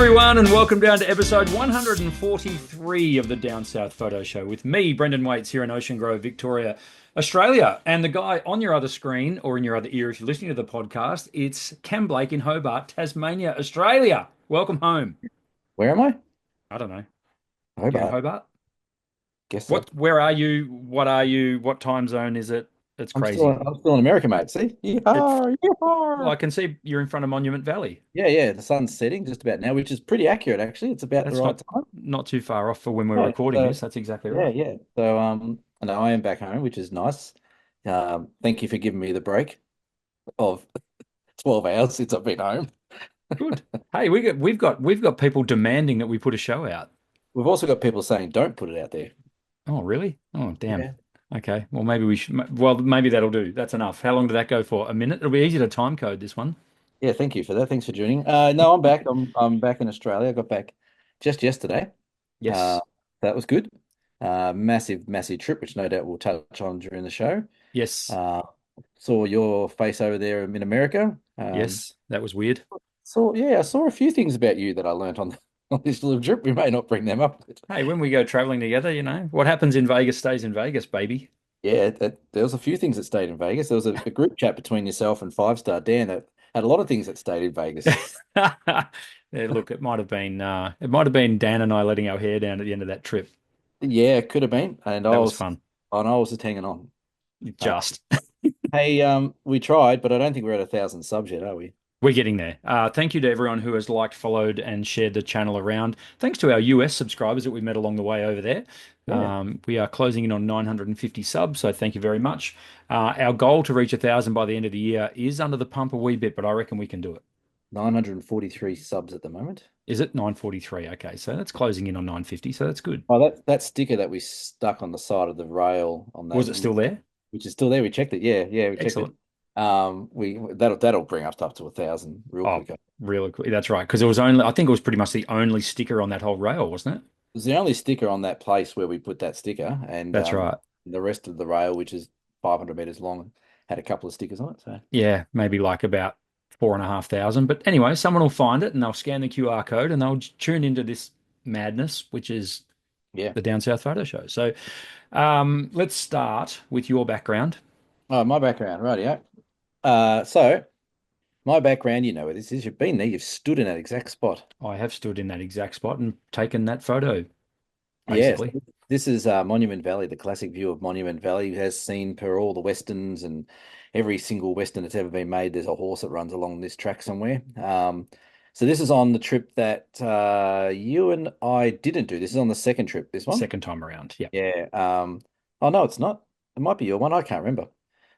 everyone, and welcome down to episode 143 of the Down South Photo Show with me, Brendan Waits, here in Ocean Grove, Victoria, Australia. And the guy on your other screen, or in your other ear if you're listening to the podcast, it's Cam Blake in Hobart, Tasmania, Australia. Welcome home. Where am I? I don't know. You're in Hobart. Hobart? Guess so. Where are you? What are you? What time zone is it? It's crazy. I'm still in America, mate. See? It's, Yeehaw, well, yeehaw. I can see you're in front of Monument Valley. Yeah. The sun's setting just about now, which is pretty accurate, actually. It's about the That's right not time. not too far off for when we're Yeah. recording this. That's exactly right. Yeah. So, and I am back home, which is nice. Thank you for giving me the break of 12 hours since I've been home. Good. Hey, we've got people demanding that we put a show out. We've also got people saying, don't put it out there. Oh, really? Oh, damn. Yeah. Okay. Well, maybe we should. Well, maybe that'll do. That's enough. How long did that go for? A minute? It'll be easy to time code this one. Yeah, thank you for that. Thanks for joining. No, I'm back. I'm back in Australia. I got back just yesterday. Uh, Yes. that was good. Massive trip, which no doubt we'll touch on during the show. Yes. Uh, saw your face over there in America. Yes. That was weird. I saw a few things about you that I learnt on on this little trip. We may not bring them up. Hey, when we go traveling together, what happens in Vegas stays in Vegas, baby. Yeah, there was a few things that stayed in Vegas. There was a group chat between yourself and Five Star Dan that had a lot of things that stayed in Vegas. Yeah, look, it might have been Dan and I letting our hair down at the end of that trip. Yeah, it could have been, and That was fun. I was just hanging on. Uh, Just. hey, we tried, but I don't think we're at 1,000 subs yet, are we? We're getting there. Thank you to everyone who has liked, followed, and shared the channel around. Thanks to our US subscribers that we met along the way over there. Yeah. We are closing in on 950 subs, so thank you very much. Our goal to reach 1,000 by the end of the year is under the pump a wee bit, but I reckon we can do it. 943 subs at the moment. Is it 943? Okay, so that's closing in on 950, so that's good. Oh, that sticker that we stuck on the side of the rail on that, Was it still there? which is still there. We checked it. Yeah, we checked it. Excellent. We that'll bring us up to 1,000 real Oh, quick. It really quick. That's right, because it was only, I think it was pretty much the only sticker on that whole rail, wasn't it? was the only sticker on that place where we put that sticker, and That's right. the rest of the rail, which is 500 meters long, had a couple of stickers on it. So Yeah, maybe like about 4,500. But anyway, someone will find it and they'll scan the QR code and they'll tune into this madness, which is yeah. the Down South Photo Show. So let's start with your background. Oh, my background, right? Yeah. So my background, you know where this is. You've been there. You've stood in that exact spot. I have stood in that exact spot and taken that photo, Yes, basically. this is Monument Valley, the classic view of Monument Valley, has seen per all the westerns and every single western that's ever been made. There's a horse that runs along this track somewhere. So this is on the trip that you and I didn't do. This is on the second trip. This one, Second time around. Yeah. yeah. Oh no, it's not. It might be your one. I can't remember.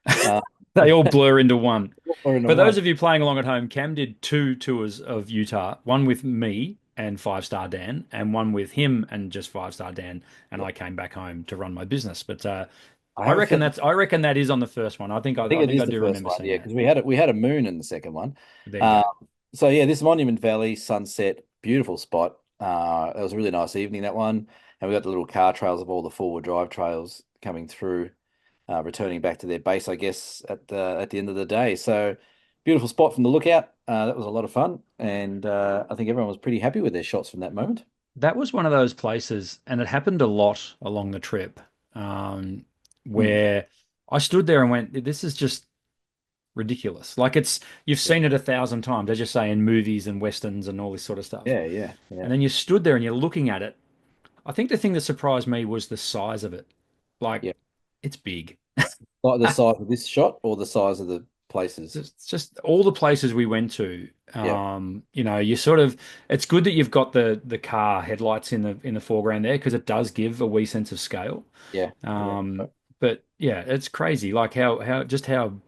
Uh, They all blur into one. or in the For those one. of you playing along at home, Cam did two tours of Utah, one with me and Five Star Dan, and one with him and just Five Star Dan. And Yeah. I came back home to run my business. But I I have a reckon feeling. that is on the first one. I think I think I it think is I the do first remember one. seeing Yeah, that. because we had a moon in the second one. There you Uh, go. so yeah, this Monument Valley sunset, beautiful spot. It was a really nice evening, that one, and we got the little car trails of all the four-wheel drive trails coming through, returning back to their base, I guess, at the end of the day. So beautiful spot from the lookout. That was a lot of fun, and I think everyone was pretty happy with their shots from that moment. That was one of those places, and it happened a lot along the trip, Mm. where I stood there and went, "This is just ridiculous." Like you've Yeah, seen it 1,000 times, as you say, in movies and westerns and all this sort of stuff. yeah. And then you stood there and you're looking at it. I think the thing that surprised me was the size of it. Like, Yeah. it's big. Like the size of this shot or the size of the places. Just all the places we went to. Yeah, You sort of, it's good that you've got the car headlights in the foreground there because it does give a wee sense of scale. yeah. But yeah, it's crazy, like how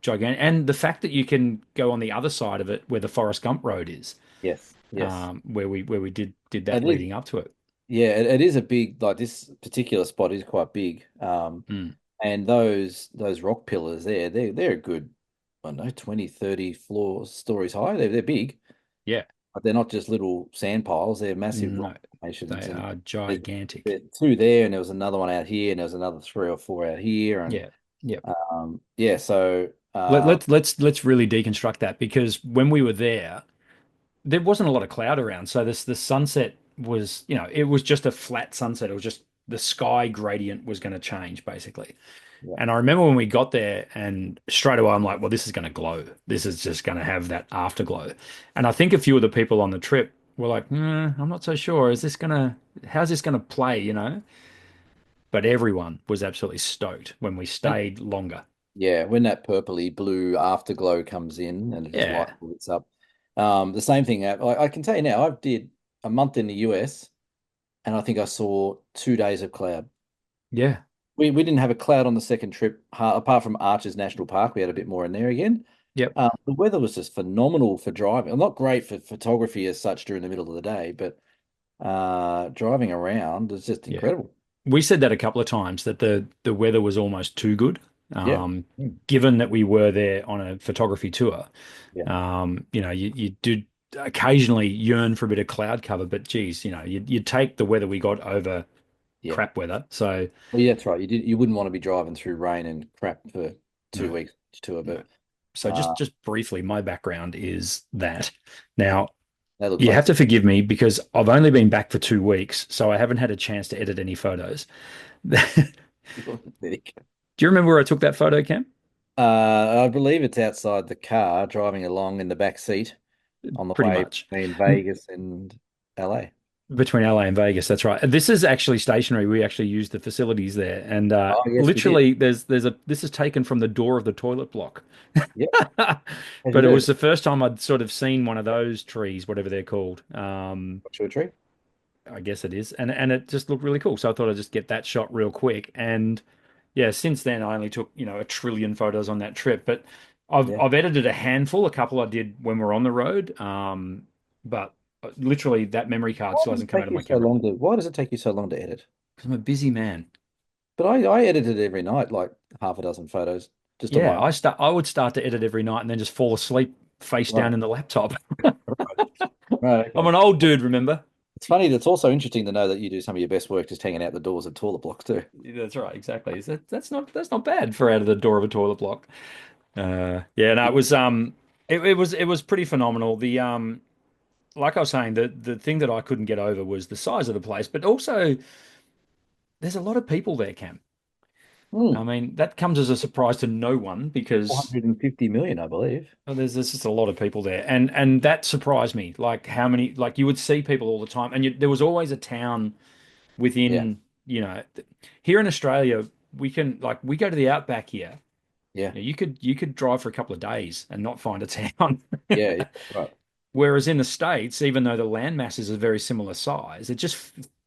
gigantic, and the fact that you can go on the other side of it where the Forrest Gump Road is, Yes. where we did that It is. leading up to it. Yeah, it is a big, like this particular spot is quite big. Mm, And those rock pillars there, they're a good, I don't know, 20, 30 floors stories high. They're big, yeah, but they're not just little sand piles, they're massive no, rock formations. they And are there's, gigantic. there's two there, and there was another one out here, and there was another three or four out here. And Yeah, yeah. yeah, so Let's really deconstruct that because when we were there, there wasn't a lot of cloud around, so this the sunset was, it was just a flat sunset. It was just the sky gradient was going to change basically. Yeah. And I remember when we got there, and straight away I'm like, well, this is going to glow. This is just going to have that afterglow. And I think a few of the people on the trip were like, I'm not so sure. How's this going to play, But everyone was absolutely stoked when we And stayed longer. yeah, when that purpley blue afterglow comes in and it just lights Yeah. up. The same thing. I can tell you now, I did a month in the US and I think I saw 2 days of cloud. Yeah. We didn't have a cloud on the second trip, apart from Arches National Park. We had a bit more in there again. Yep. The weather was just phenomenal for driving. Well, not great for photography as such during the middle of the day, but driving around is just Yeah. incredible. We said that a couple of times that the weather was almost too good. Yeah. Um, Mm. given that we were there on a photography tour. Yeah. You did occasionally yearn for a bit of cloud cover, but geez, you take the weather we got over Yeah. crap weather. So Well, yeah, that's right. You wouldn't want to be driving through rain and crap for no, 2 weeks tour, no. but So uh, just briefly, my background is that. Now, that looks you like have to forgive me because I've only been back for 2 weeks, so I haven't had a chance to edit any photos. Do you remember where I took that photo, Cam? I believe it's outside the car, driving along in the back seat on the Pretty way much. between Vegas and LA. Between LA and Vegas, that's right. This is actually stationary. We actually use the facilities there, and Oh, yes, we did. literally, this is taken from the door of the toilet block. Yep, as you But it do. was the first time I'd sort of seen one of those trees, whatever they're called. To a tree. I guess it is, and it just looked really cool. So I thought I'd just get that shot real quick. And yeah, since then I only took a trillion photos on that trip, but I've Yeah. I've edited a handful. A couple I did when we're on the road. But literally that memory card Why still does hasn't it come out take of you my so camera long to? Why does it take you so long to edit? because I'm a busy man. But I edit it every night, like half a dozen photos, just on my Yeah, own. I would start to edit every night and then just fall asleep face Right, down in the laptop. right, I'm okay. an old dude, remember? It's funny. It's also interesting to know that you do some of your best work just hanging out the doors of toilet blocks too. That's right, exactly. That's not bad for out of the door of a toilet block. Yeah, no, it was pretty phenomenal. Like I was saying, the thing that I couldn't get over was the size of the place, but also there's a lot of people there, Cam. I Hmm. mean, that comes as a surprise to no one because 450 million, I believe. there's just a lot of people there, and that surprised me. Like how many, like you would see people all the time, and there was always a town Yeah, within, here in Australia, we go to the outback here. yeah, You could drive for a couple of days and not find a town. yeah, yeah. Right. Whereas in the States, even though the land masses are very similar size,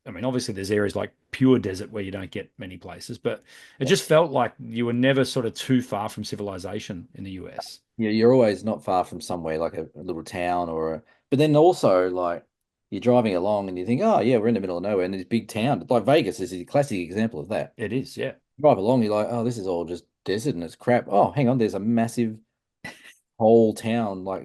I mean, obviously there's areas like pure desert where you don't get many places, but it Yeah. just felt like you were never sort of too far from civilization in the US. Yeah, you're always not far from somewhere like a little town but then also like you're driving along and you think, oh yeah, we're in the middle of nowhere and this big town. Like Vegas is a classic example of that. It is, yeah. Drive along, you're like, oh, this is all just desert and it's crap. Oh, hang on, there's a massive whole town, like,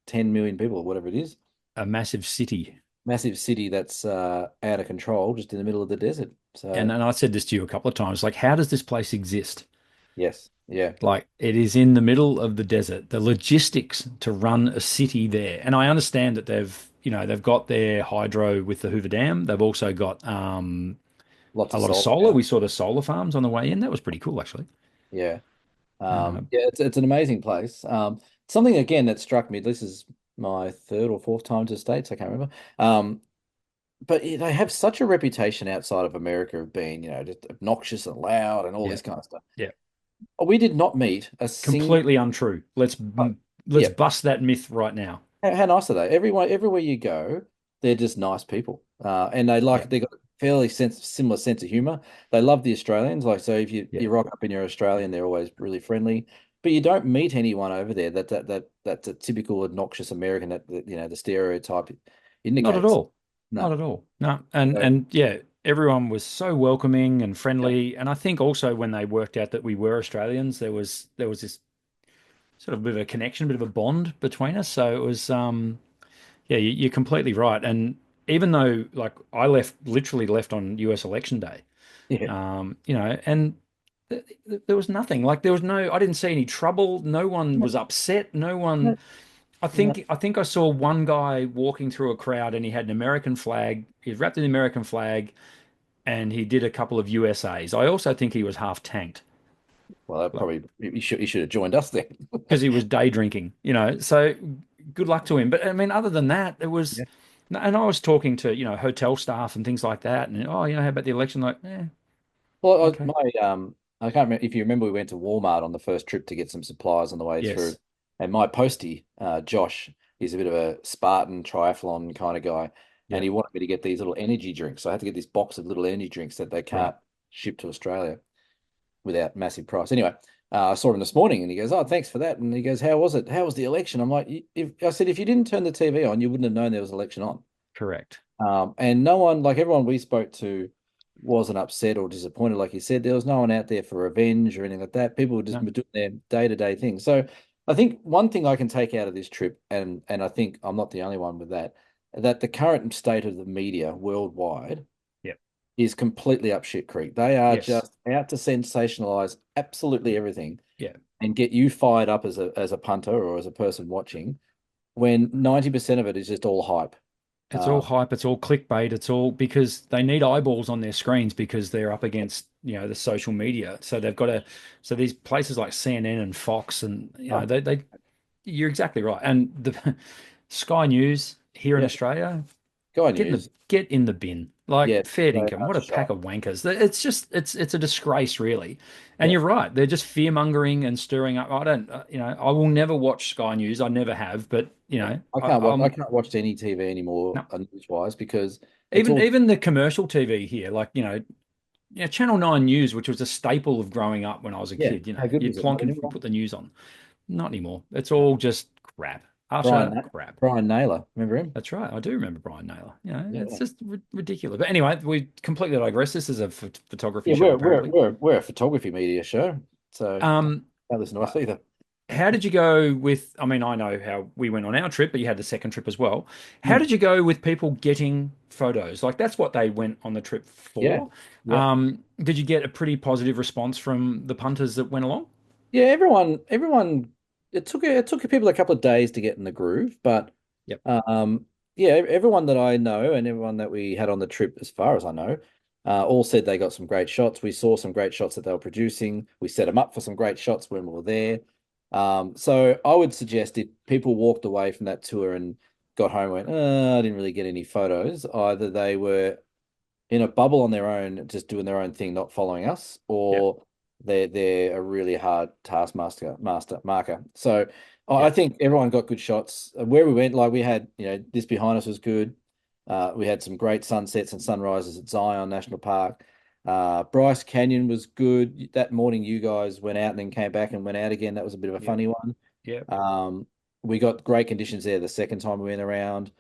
10 million people or whatever it is. A massive city. Massive city that's out of control, just in the middle of the desert. And So and I said this to you a couple of times, like, how does this place exist? yes, yeah, Like, it is in the middle of the desert. The logistics to run a city there, and I understand that they've got their hydro with the Hoover Dam. They've also got lots a of lot of solar solar. power. We saw the solar farms on the way in. That was pretty cool, actually. Yeah. Uh, Yeah, it's an amazing place. Something again that struck me, this is my third or fourth time to the States, I can't remember. But they have such a reputation outside of America of being, just obnoxious and loud and all yeah, this kind of stuff. yeah. We did not meet a single, Completely untrue. Let's yeah, bust that myth right now. how nice are they? Everywhere you go, they're just nice people. And Yeah, they got a fairly similar sense of humor. They love the Australians. Like, so if you, yeah. you rock up and you're Australian, they're always really friendly. But you don't meet anyone over there that's a typical obnoxious American that the stereotype Not at indicates. all. No. Not at all. No. And So, and yeah, everyone was so welcoming and yeah. friendly. And I think also when they worked out that we were Australians, there was this sort of bit of a connection, a bit of a bond between us. So it was yeah, you're completely right. And even though like I literally left on US election day, Yeah. and there was nothing. Like there was no, I didn't see any trouble. No one was upset. No one. I think I saw one guy walking through a crowd and he had an American flag. He was wrapped in the American flag and he did a couple of USAs. I also think he was half tanked, Well, that like probably he should have joined us then. because he was day drinking, So good luck to him. But I mean, other than that, it was, Yeah. and I was talking to, hotel staff and things like that. And, oh, how about the election? Like, Well, okay. I can't remember if you remember we went to Walmart on the first trip to get some supplies on the way through, Yes. and my postie, Josh, he's a bit of a Spartan triathlon kind of guy, and Yeah. he wanted me to get these little energy drinks. So I had to get this box of little energy drinks that they Right. can't ship to Australia without massive price. Anyway, I saw him this morning, and he goes, "Oh, thanks for that." And he goes, "How was it? How was the election?" I'm like, I said, if you didn't turn the TV on, you wouldn't have known there was an election on." Correct. And no one, like everyone we spoke to, wasn't upset or disappointed. Like you said, there was no one out there for revenge or anything like that. People were just No. doing their day-to-day thing. So I think one thing I can take out of this trip, and I think I'm not the only one with that, that the current state of the media worldwide Yep. is completely up shit creek. They are Yes. just out to sensationalize absolutely everything Yeah. and get you fired up as a punter or as a person watching when 90% of it is just all hype. It's all Um, hype, it's all clickbait, it's all because they need eyeballs on their screens because they're up against, the social media. So they've got to, so these places like CNN and Fox and, oh, you're exactly right. And the Sky News here in yeah, Australia, Guy get News. get in the bin. Like Yeah, fair they income. are What a pack shite. of wankers. It's just it's a disgrace, really. And Yeah. you're right. They're just fear mongering and stirring up. I don't, I will never watch Sky News. I never have. But Yeah. I I, can't watch I I'm can't watch any TV anymore, no. news-wise, because it's Even all even the commercial TV here, like Channel 9 News, which was a staple of growing up when I was a yeah, kid. how good You'd was it? Not plonk and anymore. put the news on. Not anymore. It's No. all just crap, Brian utter Na- crap. Brian Naylor, remember him? That's right. I do remember Brian Naylor. It's Yeah. just ridiculous. But anyway, we completely digress. This is a photography Yeah, show, we're apparently. we're we're a photography media show, so Um, don't listen to uh, us either. how did you go with? I mean, I know how we went on our trip, but you had the second trip as well. How Hmm. did you go with people getting photos? Like that's what they went on the trip Yeah. for. Yeah. Did you get a pretty positive response from the punters that went along? Yeah, everyone it took people a couple of days to get in the groove, but Yep. um yeah, everyone that I know and everyone that we had on the trip, as far as I know, all said they got some great shots. We saw some great shots that they were producing. We set them up for some great shots when we were there. So I would suggest if people walked away from that tour and got home and went, I didn't really get any photos, either they were in a bubble on their own, just doing their own thing, not following us, Yep. or they're a really hard taskmaster marker. So I Yep. think everyone got good shots. Where we went, like we had, this behind us was good. We had some great sunsets and sunrises at Zion National Park. Bryce Canyon was good. That morning, you guys went out and then came back and went out again. That was a bit of a Yep. funny one. Yep. We got great conditions there the second time we went around.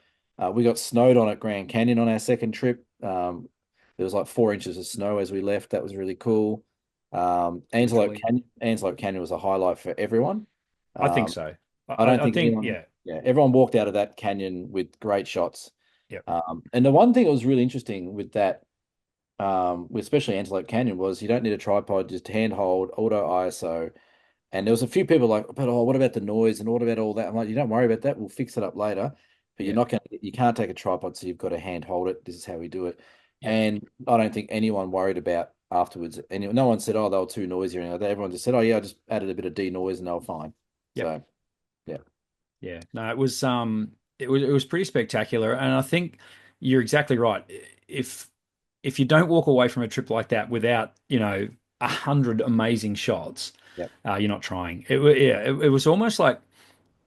We got snowed on at Grand Canyon on our second trip. There was like 4 inches of snow as we left. That was really cool. Literally. Antelope Canyon was a highlight for everyone. I think Um, so. I don't I think think, anyone, yeah. yeah, everyone walked out of that canyon with great shots. Yep. And the one thing that was really interesting with that, with especially Antelope Canyon, was you don't need a tripod, just handhold, auto ISO. And there was a few people like, but what about the noise and what about all that? I'm like, you don't worry about that. We'll fix it up later. But Yep. you can't take a tripod, so you've got to hand hold it. This is how we do it. Yep. And I don't think anyone worried about afterwards. No one said, oh, they were too noisy or anything like that. Everyone just said, oh yeah, I just added a bit of denoise and they were fine. Yep. So yeah, Yeah, no, it was pretty spectacular, and I think you're exactly right. If if you don't walk away from a trip like that without, 100 amazing shots, yeah. you're not trying. Yeah, it was almost like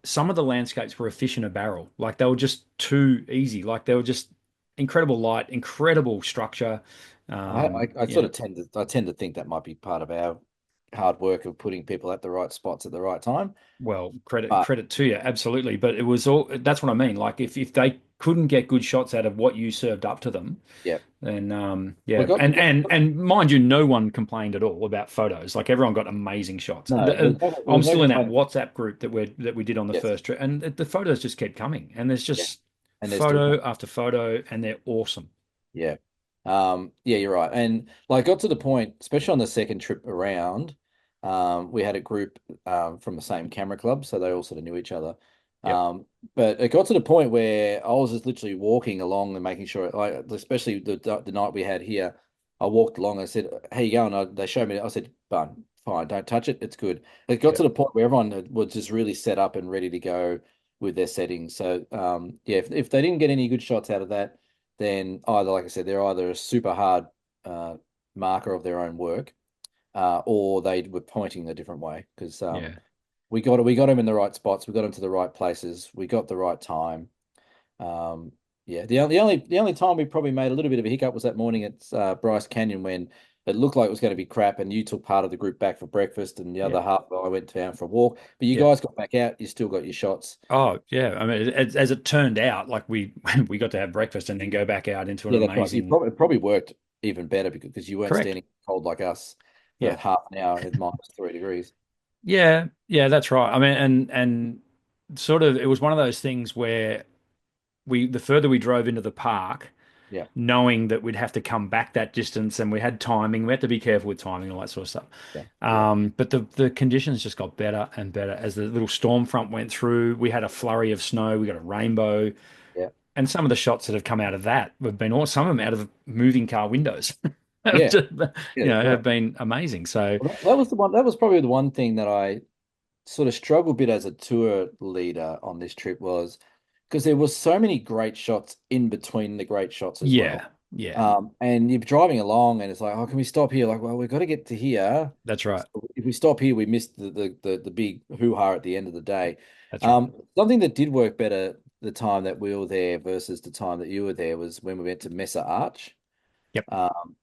some of the landscapes were a fish in a barrel. Like they were just too easy. Like they were just incredible light, incredible structure. I sort of tend to think that might be part of our hard work of putting people at the right spots at the right time. Well, credit But credit to you, absolutely. But it was all that's what I mean. Like if they couldn't get good shots out of what you served up to them, yeah, then we yeah. got we And got and and mind you, no one complained at all about photos. Like everyone got amazing shots. no, there was no, there I'm was no still in that complaining. WhatsApp group that we did on the Yes, first trip, and the photos just kept coming. And there's yeah, just and they're still photo coming. after photo, and they're awesome. Yeah. Yeah, you're right. And like got to the point, especially on the second trip around, we had a group from the same camera club, so they all sort of knew each other. Yep. But it got to the point where I was just literally walking along and making sure, like, especially the night we had here, I walked along. I said, "How you going?" They showed me. I said, "Fine, fine, don't touch it. It's good." It got to Yep. the point where everyone was just really set up and ready to go with their settings. So, yeah, if they didn't get any good shots out of that, then either, like I said, they're either a super hard uh, marker of their own work, or they were pointing a different way because Yeah. we got him in the right spots. We got him to the right places. We got the right time. Um, yeah, the only time we probably made a little bit of a hiccup was that morning at Bryce Canyon when it looked like it was going to be crap, and you took part of the group back for breakfast, and the Yeah. other half I went down for a walk. But you Yeah. guys got back out. You still got your shots. Oh, yeah. I mean, as it turned out, like we we got to have breakfast and then go back out into an Yeah, that's right. amazing. It probably worked even better because you weren't Correct. standing cold like us for Yeah. half an hour at -3 degrees. Yeah. Yeah, that's right. I mean, and sort of it was one of those things where the further we drove into the park, Yeah, knowing that we'd have to come back that distance and we had timing, we had to be careful with timing and all that sort of stuff. yeah, yeah, But the conditions just got better and better as the little storm front went through. We had a flurry of snow, we got a rainbow, yeah, and some of the shots that have come out of that have been all some of them out of moving car windows. Have yeah, just, yeah. That's right. have been amazing. So Well, that was the one. That was probably the one thing that I sort of struggled a bit as a tour leader on this trip was because there was so many great shots in between the great shots as yeah, well. yeah, And you're driving along and it's like, oh, can we stop here? Like, well, we've got to get to here. that's right. So if we stop here, we missed the big hoo-ha at the end of the day. That's right. Something that did work better the time that we were there versus the time that you were there was when we went to Mesa Arch. Yep,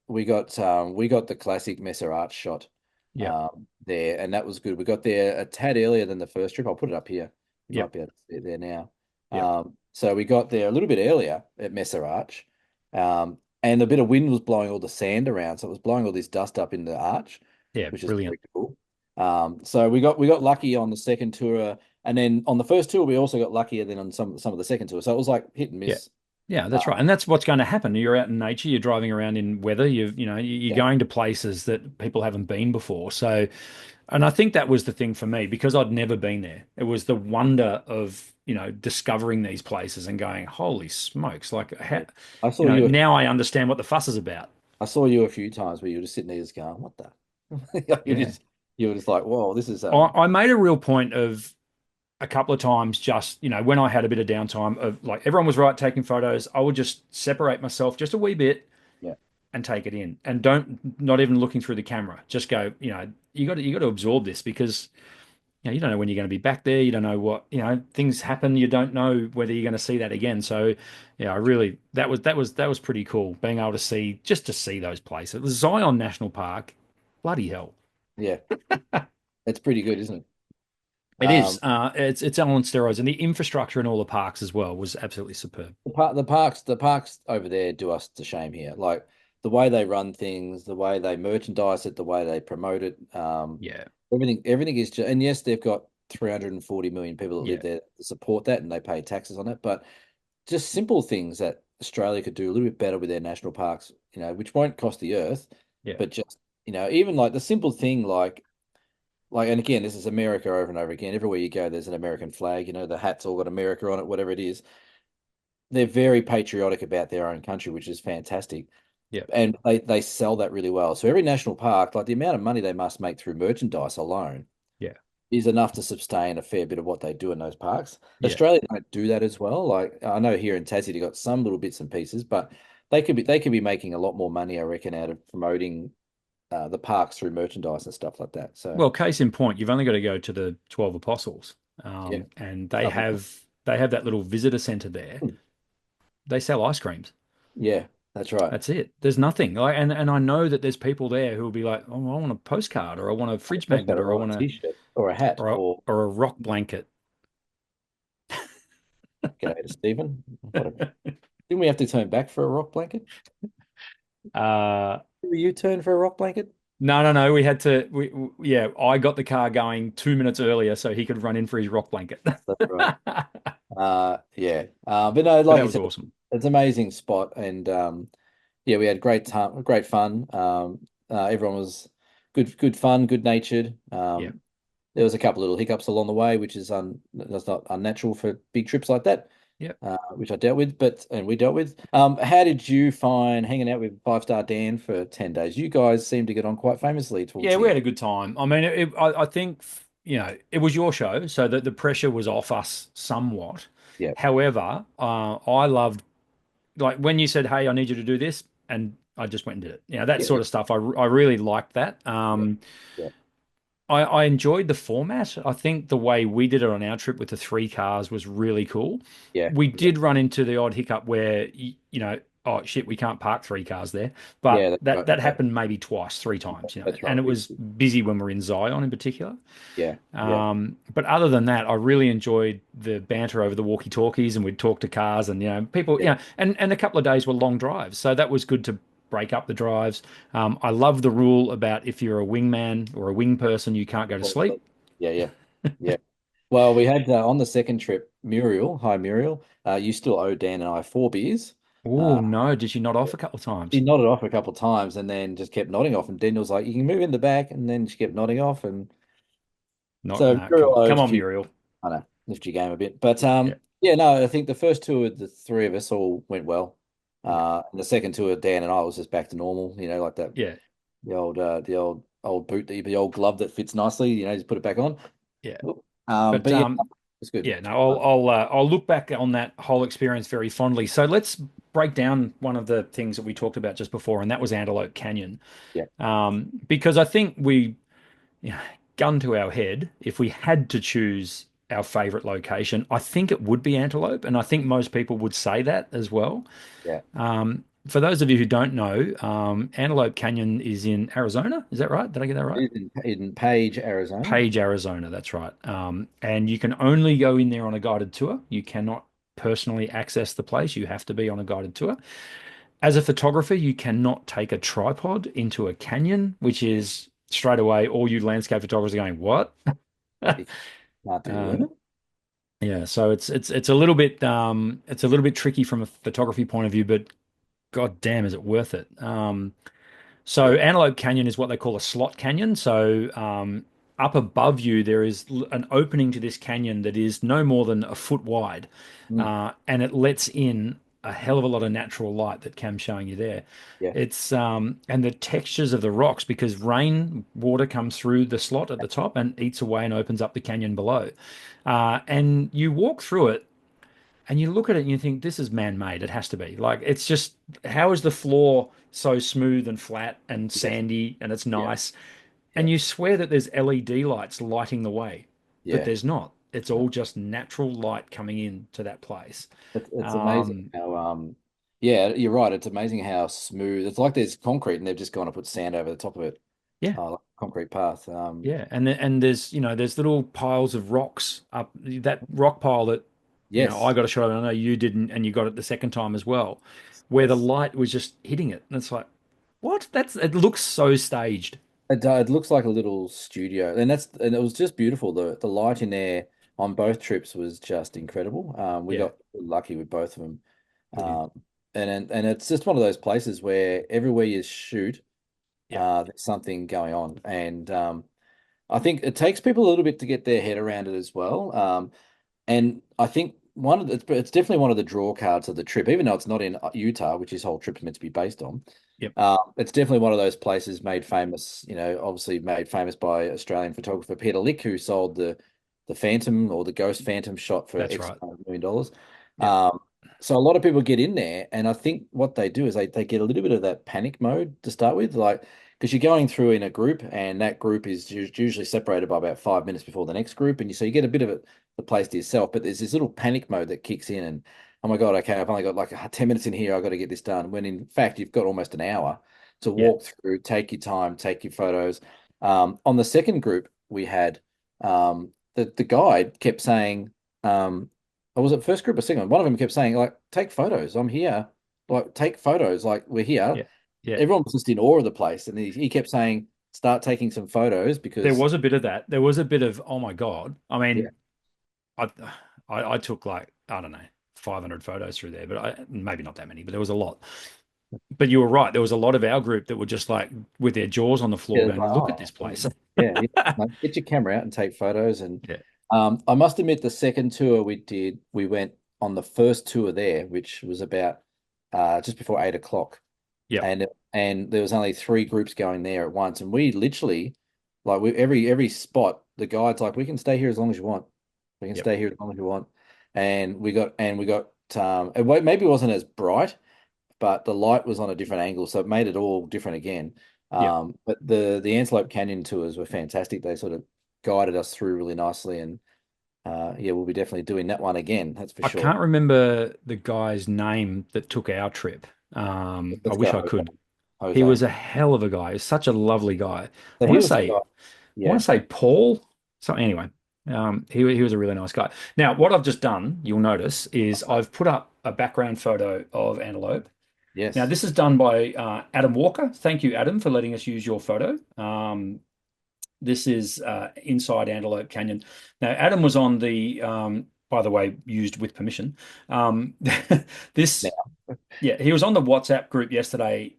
We got the classic Messer Arch shot yep, there, and that was good. We got there a tad earlier than the first trip. I'll put it up here. You might yep, be able to see it there now. yep. So we got there a little bit earlier at Messer Arch, and a bit of wind was blowing all the sand around, so it was blowing all this dust up in the arch, Yeah, which is brilliant. very cool. So we got lucky on the second tour, and then on the first tour we also got luckier than on some of the second tour. So it was like hit and Yeah. miss. Yeah, Uh, that's right. And that's what's going to happen. You're out in nature, you're driving around in weather, you're yeah, going to places that people haven't been before. So, and I think that was the thing for me because I'd never been there. It was the wonder of, discovering these places and going, holy smokes, like, yeah. I saw you. now I understand what the fuss is about. I saw you a few times where you were just sitting there just going, what the? Yeah. You were just like, whoa, this is I made a real point of a couple of times just, when I had a bit of downtime of like everyone was right taking photos, I would just separate myself just a wee bit yeah, and take it in and don't not even looking through the camera. Just go, you got to absorb this because you don't know when you're going to be back there. You don't know what, things happen. You don't know whether you're going to see that again. So yeah, I really that was pretty cool being able to see those places. Zion National Park, bloody hell. yeah. It's pretty good, isn't it? It is. Um, It's on steroids, and the infrastructure in all the parks as well was absolutely superb. the parks over there do us to shame here. Like the way they run things, the way they merchandise it, the way they promote it. Yeah, Everything is just, and yes, they've got 340 million people that live yeah, there to support that, and they pay taxes on it. But just simple things that Australia could do a little bit better with their national parks, which won't cost the earth, yeah, but just, even like the simple thing like, and again, this is America over and over again. Everywhere you go, there's an American flag. The hat's all got America on it, whatever it is. They're very patriotic about their own country, which is fantastic. yeah, And they sell that really well. So every national park, like the amount of money they must make through merchandise alone yeah, is enough to sustain a fair bit of what they do in those parks. yeah. Australia don't do that as well. Like I know here in Tassie, they got some little bits and pieces, but they could be making a lot more money, I reckon, out of promoting the parks through merchandise and stuff like that. So Well, case in point, you've only got to go to the 12 Apostles, yeah, and they lovely. have that little visitor center there. They sell ice creams. Yeah, that's right. That's it. There's nothing. And I know that there's people there who will be like, oh, I want a postcard, or I want a fridge magnet, or I Or a want t-shirt or a hat or a rock blanket. g'day to Stephen. Didn't we have to turn back for a rock blanket? Uh, Were you turn for a rock blanket? no, no, no. We had to. Yeah, I got the car going 2 minutes earlier so he could run in for his rock blanket. That's right. Yeah. But no, But like that you was said, awesome. it's an amazing spot, and yeah, we had great time, great fun. Everyone was good fun, good natured. Yeah, there was a couple little hiccups along the way, which is that's not unnatural for big trips like that, Yep. which I dealt with, and we dealt with. How did you find hanging out with Five Star Dan for 10 days? You guys seem to get on quite famously towards Yeah, the we end. had a good time. I mean, I think, it was your show, so that the pressure was off us somewhat. Yeah, However, I loved, like, when you said, "Hey, I need you to do this," and I just went and did it. That yeah, sort of stuff. I really liked that. yeah, yeah, I enjoyed the format. I think the way we did it on our trip with the three cars was really cool. yeah, We yeah, did run into the odd hiccup where, oh shit, we can't park three cars there. But yeah. That's that right. that Yeah, happened maybe twice, three times, that's and right. it was busy when we're in Zion in particular. Yeah, yeah, But other than that, I really enjoyed the banter over the walkie-talkies, and we'd talk to cars, and people, yeah. and a couple of days were long drives, so that was good to break up the drives. I love the rule about if you're a wingman or a wing person, you can't go to sleep. Yeah, yeah, yeah. Well, we had on the second trip, Muriel. Hi, Muriel. You still owe Dan and I 4 beers. Uh, Oh no, did you not off a couple of she times? nodded off a couple of times and then just kept nodding off. And Daniel was like, "You can move in the back," and then she kept nodding off. And Not so no, Muriel come owes on, you, Muriel. I know, lift your game a bit. But Yeah, yeah, no, I think the first two of the three of us all went well. yeah, And the second two of Dan and I was just back to normal. Like that, yeah, the old boot, the old glove that fits nicely. Just put it back on. yeah. But But yeah, it's good. yeah, no, I'll look back on that whole experience very fondly. So let's break down one of the things that we talked about just before, and that was Antelope Canyon. Yeah, Because I think you know, gun to our head, if we had to choose our favorite location, I think it would be Antelope, and I think most people would say that as well. yeah. For those of you who don't know, Antelope Canyon is in Arizona. Is that right? Did I get that right? It is in Page, Arizona. Page, Arizona. That's right. And you can only go in there on a guided tour. You cannot personally access the place. You have to be on a guided tour. As a photographer, you cannot take a tripod into a canyon, which is straight away all you landscape photographers are going, "What?" You can't do Um, that. yeah, so it's a little bit it's a little bit tricky from a photography point of view, but god damn, is it worth it? So Yeah. Antelope Canyon is what they call a slot canyon. So up above you, there is an opening to this canyon that is no more than a foot wide, Mm, and it lets in a hell of a lot of natural light that Cam's showing you there. yeah. It's and the textures of the rocks, because rain water comes through the slot at the top and eats away and opens up the canyon below. And you walk through it and you look at it and you think, this is man-made. It has to be. Like, it's just, how is the floor so smooth and flat and Yes. sandy and it's Yeah. nice? Yeah. And you swear that there's LED lights lighting the way, but Yeah. there's not. It's No. all just natural light coming in to that place. It's amazing Um, how yeah, you're right. It's amazing how smooth. It's like there's concrete and they've just gone and put sand over the top of it. yeah, Like a concrete path. yeah. And there's, there's little piles of rocks up that rock pile that, I Yes. got a shot of it. I know you didn't, and you got it the second time as well, where the Yes. light was just hitting it. And it's like, what? It looks so staged. It looks like a little studio, and it was just beautiful. The light in there on both trips was just incredible. We Yeah, got lucky with both of them, brilliant. and it's just one of those places where everywhere you shoot, Yeah, there's something going on, and I think it takes people a little bit to get their head around it as well. And I think it's definitely one of the draw cards of the trip, even though it's not in Utah, which this whole trip's meant to be based on. yep, It's definitely one of those places made famous, obviously made famous by Australian photographer Peter Lick, who sold the Phantom or the Ghost Phantom shot for that's X right. million dollars. Yep, Um, so a lot of people get in there, and I think what they do is they get a little bit of that panic mode to start with, like because you're going through in a group, and that group is usually separated by about 5 minutes before the next group, and so you get a bit of the place to yourself. But there's this little panic mode that kicks in, and oh my God, okay, I've only got like 10 minutes in here. I've got to get this done. When in fact, you've got almost an hour to yeah, walk through, take your time, take your photos. On the second group, we had the guide kept saying, or was it first group or second one? One of them kept saying, like, take photos. I'm here. Like, take photos. Like, we're here. yeah, yeah. Everyone was just in awe of the place. And he kept saying, start taking some photos There because, was a bit of that. There was a bit of, oh my God. I yeah, mean, I, I took like, I don't know, 500 photos through there, but maybe not that many, but there was a lot. But you were right. There was a lot of our group that were just like with their jaws on the Yeah, floor it's going, like, look at oh, this place. yeah, yeah. No, get your camera out and take photos. And Yeah. I must admit, the second tour we did, we went on the first tour there, which was about just before 8 o'clock, Yep. and there was only three groups going there at once, and we literally, like, every spot, the guide's like, we can stay here as long as you want, we can Yep. stay here as long as you want, and we got maybe it wasn't as bright, but the light was on a different angle, so it made it all different again. Yep. But the Antelope Canyon tours were fantastic. They sort of guided us through really nicely, and yeah, we'll be definitely doing that one again. That's for I sure. can't remember the guy's name that took our trip. I Let's wish go, I Jose. could. He was Jose. a hell of a guy. He's such a lovely guy. So I he want to was the say, guy. I want Yeah. to say Paul. So anyway, he was a really nice guy. Now, what I've just done, you'll notice, is I've put up a background photo of Antelope. Now, Yes. this is done by Adam Walker. Thank you, Adam, for letting us use your photo. This is inside Antelope Canyon. Now, Adam was on the, by the way, used with permission. Now. This, yeah, he was on the WhatsApp group yesterday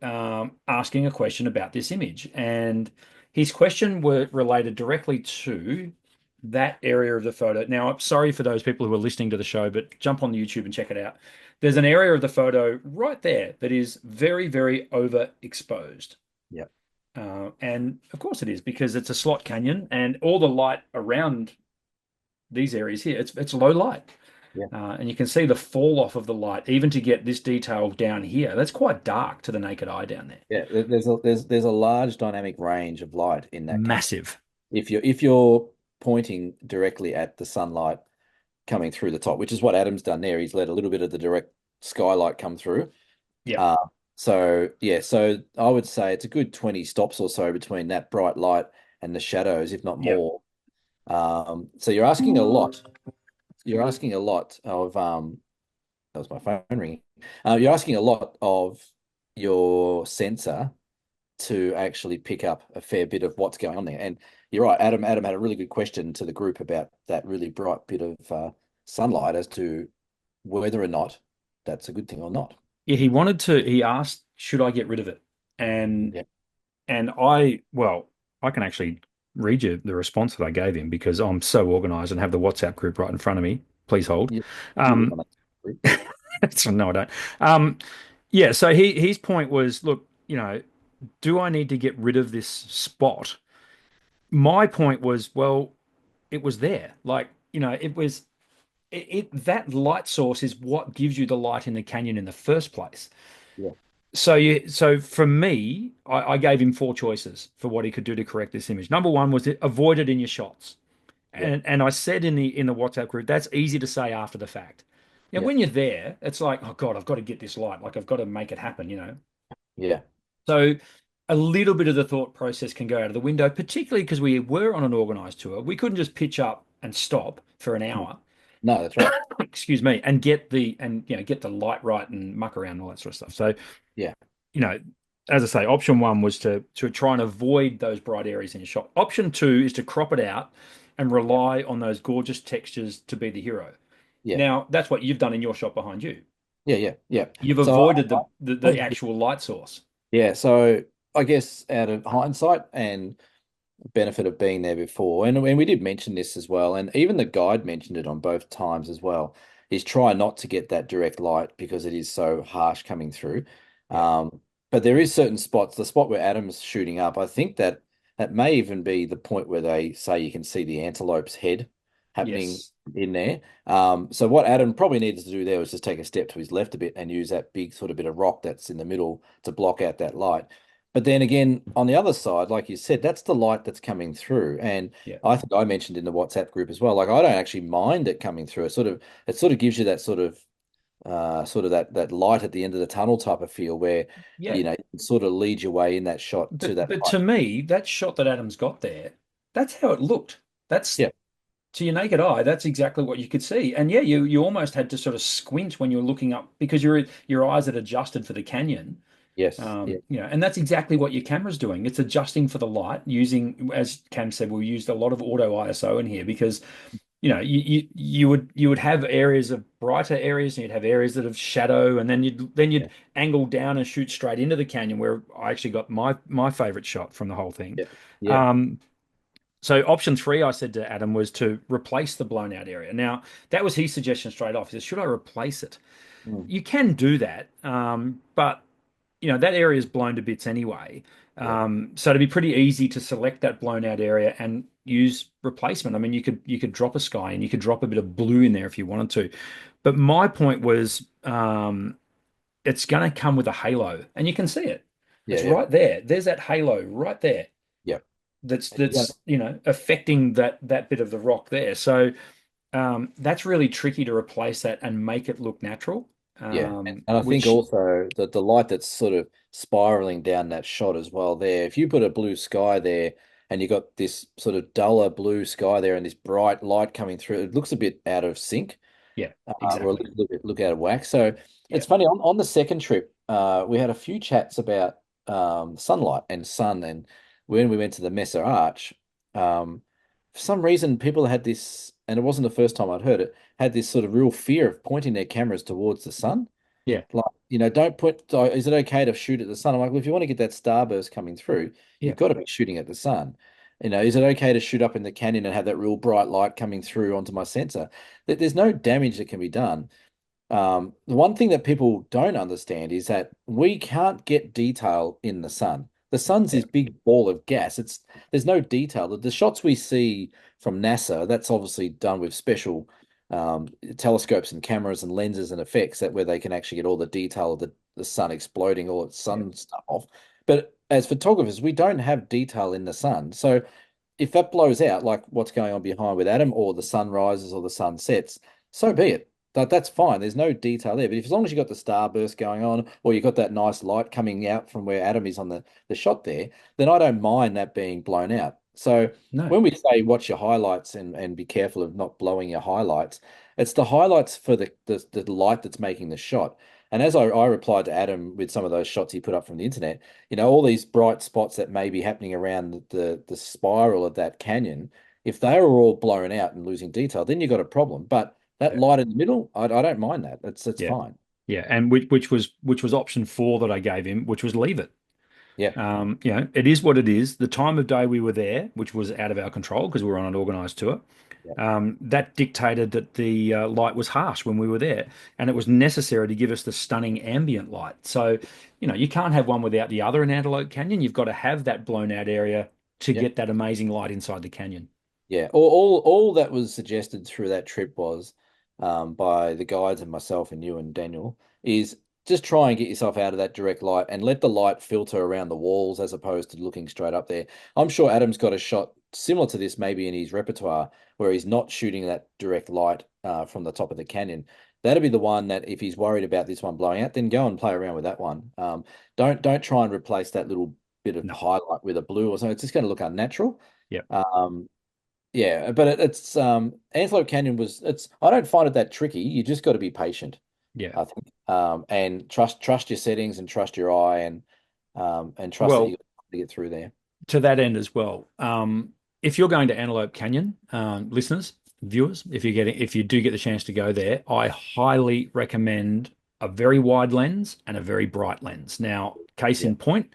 asking a question about this image. And his question were related directly to that area of the photo. Now, I'm sorry for those people who are listening to the show, but jump on the YouTube and check it out. There's an area of the photo right there that is very, very overexposed. Yeah. And of course it is because it's a slot canyon and all the light around these areas here, it's low light. Yeah. And you can see the fall off of the light, even to get this detail down here. That's quite dark to the naked eye down there. Yeah. There's a large dynamic range of light in that canyon. Massive. If you're pointing directly at the sunlight coming through the top, which is what Adam's done there. He's let a little bit of the direct skylight come through. Yep. Uh, so yeah, so I would say it's a good 20 stops or so between that bright light and the shadows, if not Yep. more. So you're asking a lot. You're asking a lot of that was my phone ringing. You're asking a lot of your sensor to actually pick up a fair bit of what's going on there. And you're right, Adam had a really good question to the group about that really bright bit of sunlight as to whether or not that's a good thing or not. Yeah, he asked, should I get rid of it? And Yeah. and well, I can actually read you the response that I gave him because I'm so organized and have the WhatsApp group right in front of me. Please hold. You, you live Um, on that group. so no, I don't. Um, yeah, so his point was, look, do I need to get rid of this spot? My point was, well, it was there. Like, that light source is what gives you the light in the canyon in the first place. Yeah. So for me, I gave him four choices for what he could do to correct this image. Number one was to avoid it in your shots. Yeah. And I said in the WhatsApp group, that's easy to say after the fact. Now, Yeah. when you're there, it's like, oh God, I've got to get this light. Like I've got to make it happen. Yeah. So a little bit of the thought process can go out of the window, particularly because we were on an organized tour. We couldn't just pitch up and stop for an hour, No, that's right. excuse me, and get the light right and muck around and all that sort of stuff. So, Yeah. you know, as I say, option one was to try and avoid those bright areas in your shot. Option two is to crop it out and Yeah. rely on those gorgeous textures to be the hero. Yeah. Now, that's what you've done in your shot behind you. Yeah. Yeah. Yeah. You've So avoided the actual light source. yeah, so I guess out of hindsight and benefit of being there before, and we did mention this as well, and even the guide mentioned it on both times as well, is try not to get that direct light because it is so harsh coming through. Yeah. But there is certain spots, the spot where Adam's shooting up, I think that may even be the point where they say you can see the antelope's head happening Yes. in there. So what Adam probably needed to do there was just take a step to his left a bit and use that big sort of bit of rock that's in the middle to block out that light. But then again, on the other side, like you said, that's the light that's coming through. And Yeah. I think I mentioned in the WhatsApp group as well, like I don't actually mind it coming through. It sort of gives you that sort of that light at the end of the tunnel type of feel where Yeah. you can sort of lead your way in that shot to But that but light. to me, that shot that Adams got there, that's how it looked. That's Yeah. to your naked eye, that's exactly what you could see. And yeah, you almost had to sort of squint when you were looking up because your eyes had adjusted for the canyon. Yes. Yeah. And that's exactly what your camera's doing. It's adjusting for the light using, as Cam said, we used a lot of auto ISO in here because you would have areas of brighter areas, and you'd have areas that have shadow, and then you'd Yeah, angle down and shoot straight into the canyon, where I actually got my favorite shot from the whole thing. yeah, yeah. Um, so option three, I said to Adam, was to replace the blown out area. Now, that was his suggestion straight off. He said, should I replace it? Mm, You can do that, but that area is blown to bits anyway. yeah, So it'd be pretty easy to select that blown out area and use replacement. I mean, you could drop a sky and you could drop a bit of blue in there if you wanted to. But my point was, it's going to come with a halo, and you can see it. yeah, It's yeah, right there. There's that halo right there. yeah. That's And you're gonna, that's affecting that bit of the rock there. So that's really tricky to replace that and make it look natural. yeah, and I think Which also the light that's sort of spiraling down that shot as well there. If you put a blue sky there and you got this sort of duller blue sky there and this bright light coming through, it looks a bit out of sync. Yeah, Or exactly. look out of whack. So Yeah, it's funny on the second trip, we had a few chats about sunlight and sun, and when we went to the Messer Arch, for some reason people had this, and it wasn't the first time I'd heard it, had this sort of real fear of pointing their cameras towards the sun. yeah, Like, don't put, is it okay to shoot at the sun? I'm like, well, if you want to get that starburst coming through, yeah. you've got to be shooting at the sun. Is it okay to shoot up in the canyon and have that real bright light coming through onto my sensor? There's no damage that can be done. The one thing that people don't understand is that we can't get detail in the sun. The sun's Yeah. this big ball of gas. There's no detail. The shots we see from NASA, that's obviously done with special telescopes and cameras and lenses and effects that where they can actually get all the detail of the sun exploding, all its Yeah. sun stuff off. But as photographers, we don't have detail in the sun. So if that blows out, like what's going on behind with Adam, or the sun rises or the sun sets, so be it. That's fine. There's no detail there. But if, as long as you've got the starburst going on, or you've got that nice light coming out from where Adam is on the shot there, then I don't mind that being blown out. So No. when we say watch your highlights and be careful of not blowing your highlights, it's the highlights for the light that's making the shot. And as I replied to Adam with some of those shots he put up from the internet, all these bright spots that may be happening around the spiral of that canyon, if they are all blown out and losing detail, then you've got a problem. But that Yeah. light in the middle, I don't mind that. It's Yeah. fine. Yeah. And which was option four that I gave him, which was leave it. Yeah, It is what it is. The time of day we were there, which was out of our control because we were on an organized tour, yeah, that dictated that the light was harsh when we were there, and it was necessary to give us the stunning ambient light. So, you can't have one without the other in Antelope Canyon. You've got to have that blown out area to yeah. get that amazing light inside the canyon. Yeah, all that was suggested through that trip was by the guides and myself and you and Daniel is just try and get yourself out of that direct light and let the light filter around the walls as opposed to looking straight up there. I'm sure Adam's got a shot similar to this maybe in his repertoire where he's not shooting that direct light from the top of the canyon. That'll be the one that if he's worried about this one blowing out, then go and play around with that one. Don't try and replace that little bit of No. highlight with a blue or something. It's just going to look unnatural. Yeah. Yeah, but it's Antelope Canyon was it's I don't find it that tricky. You just got to be patient, Yeah. I think. And trust your settings and trust your eye and trust that you Well, got to get through there. to that end as well, if you're going to Antelope Canyon, listeners, viewers, if you do get the chance to go there, I highly recommend a very wide lens and a very bright lens. Now, case Yeah, in point,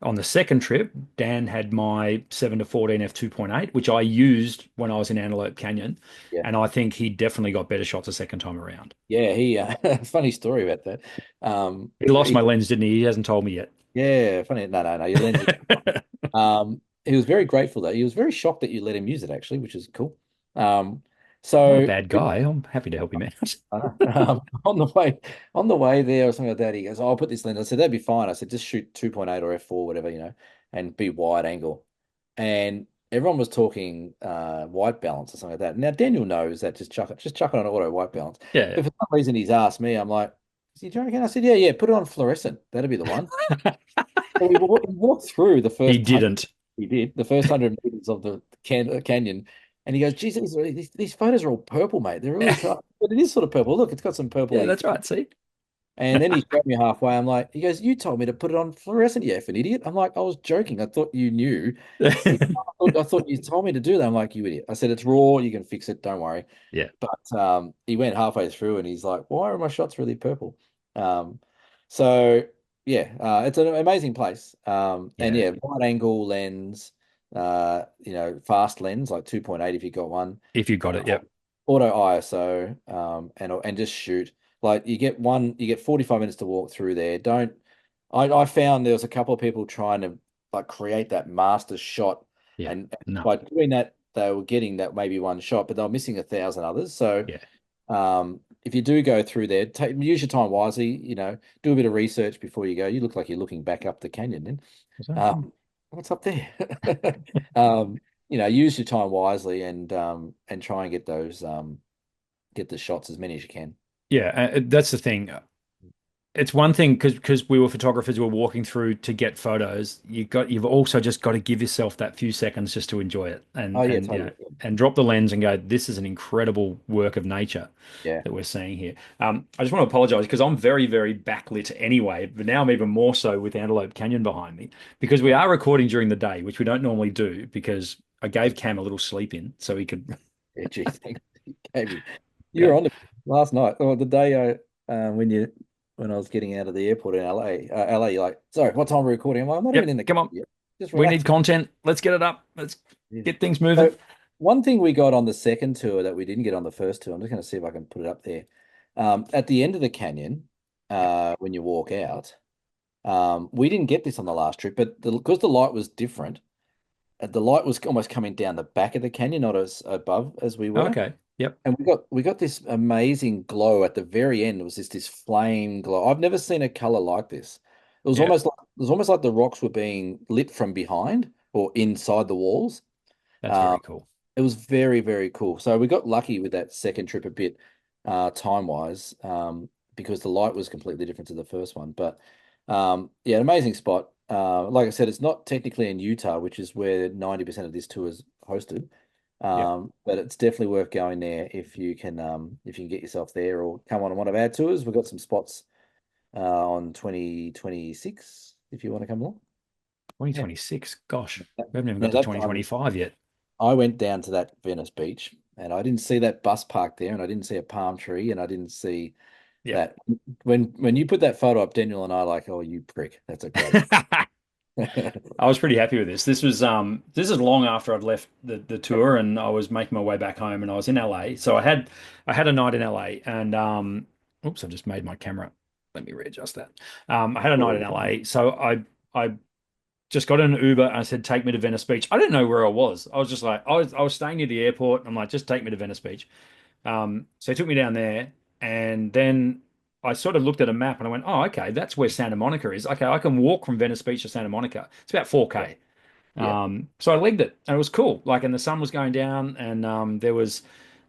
on the second trip, Dan had my 7 to 14 f2.8, which I used when I was in Antelope Canyon, yeah, and I think he definitely got better shots a second time around. yeah. He funny story about that. He lost my He, lens, didn't he? He hasn't told me yet. yeah, funny. No, no, no. Your lens is fine. He was very grateful though. He was very shocked that you let him use it actually, which is cool. Um, Not a so bad guy. I'm happy to help him out. on the way there or something like that, he goes, "Oh, I'll put this lens." I said, "That'd be fine." I said, "Just shoot 2.8 or f4, whatever, and be wide angle." And everyone was talking white balance or something like that. Now Daniel knows that just chuck it on auto white balance. Yeah. But for some reason he's asked me, I'm like, "Is he joking?" I said, "Yeah, yeah, put it on fluorescent. That'd be the one." So we walked through the He first hundred. didn't. He did the first 100 meters of the canyon, and he goes, "Geez, these photos are all purple, mate. They're really trying." But it is sort of purple. Look, it's got some Yeah, purpley. that's right. See? And then he showed me halfway. I'm like, he goes, "You told me to put it on fluorescent, you effing idiot." I'm like, "I was joking. I thought you knew." I thought you told me to do that. I'm like, "You idiot." I said, "It's raw. You can fix it. Don't worry." Yeah. But he went halfway through and he's like, "Why are my shots really purple?" Um, so yeah, it's an amazing place. And Yeah. yeah, wide angle lens, fast lens like 2.8 if you got one, If you got uh, it. Yep. auto ISO, and just shoot. Like you get 45 minutes to walk through there. Don't I found there was a couple of people trying to like create that master shot, Yeah. and No. by doing that, they were getting that maybe one shot, but they were missing 1,000 others. So Yeah. if you do go through there, use your time wisely. Do a bit of research before you go. You look like you're looking back up the canyon then. Was that? What's up there? um, use your time wisely and try and get the shots as many as you can. Yeah. That's the thing. It's one thing because we were photographers, we were walking through to get photos. You've also just got to give yourself that few seconds just to enjoy it Oh yeah, and totally. and drop the lens and go, this is an incredible work of nature Yeah. that we're seeing here. I just want to apologize because I'm very, very backlit anyway, but now I'm even more so with Antelope Canyon behind me because we are recording during the day, which we don't normally do because I gave Cam a little sleep in so he could Yeah, geez, thanks. Maybe you go. were on the last night or the day when I was getting out of the airport in LA. LA, you're like, sorry, what time are we recording? I'm not even Yep, in the come on. yet. Just We need relax. content. Let's get it up. Let's Yeah. get things moving. So one thing we got on the second tour that we didn't get on the first tour, I'm just going to see if I can put it up there. At the end of the canyon, Yep. when you walk out, we didn't get this on the last trip, but because the light was different, the light was almost coming down the back of the canyon, not as above as we were. Okay. Yep. And we got this amazing glow at the very end. It was just this flame glow. I've never seen a color like this. Yeah. It was almost like the rocks were being lit from behind or inside the walls. That's Um, very cool. it was very, very cool. So we got lucky with that second trip a bit, time wise, because the light was completely different to the first one. But yeah, an amazing spot. Like I said, it's not technically in Utah, which is where 90% of this tour is hosted. Yep. But it's definitely worth going there if you can get yourself there or come on one of our tours. We've got some spots on 2026 if you want to come along. Yeah. 2026. Gosh, we haven't even got Now to that time 2025 yet. I went down to that Venice beach and I didn't see that bus parked there and I didn't see a palm tree and I didn't see Yep. that. When you put that photo up, Daniel and I are like, oh, you prick. That's a great. I was pretty happy with this. This is long after I'd left the tour and I was making my way back home and I was in LA. So I had a night in LA and oops, I just made my camera. Let me readjust that. I had a night in LA. So I just got in an Uber and I said, take me to Venice Beach. I didn't know where I was. I was just like, I was staying near the airport. I'm like, just take me to Venice Beach. So he took me down there, and then I sort of looked at a map and I went, oh, okay, that's where Santa Monica is. Okay, I can walk from Venice Beach to Santa Monica. It's about Yeah, 4K. yeah, So I legged it, and it was cool. Like, and the sun was going down, and there was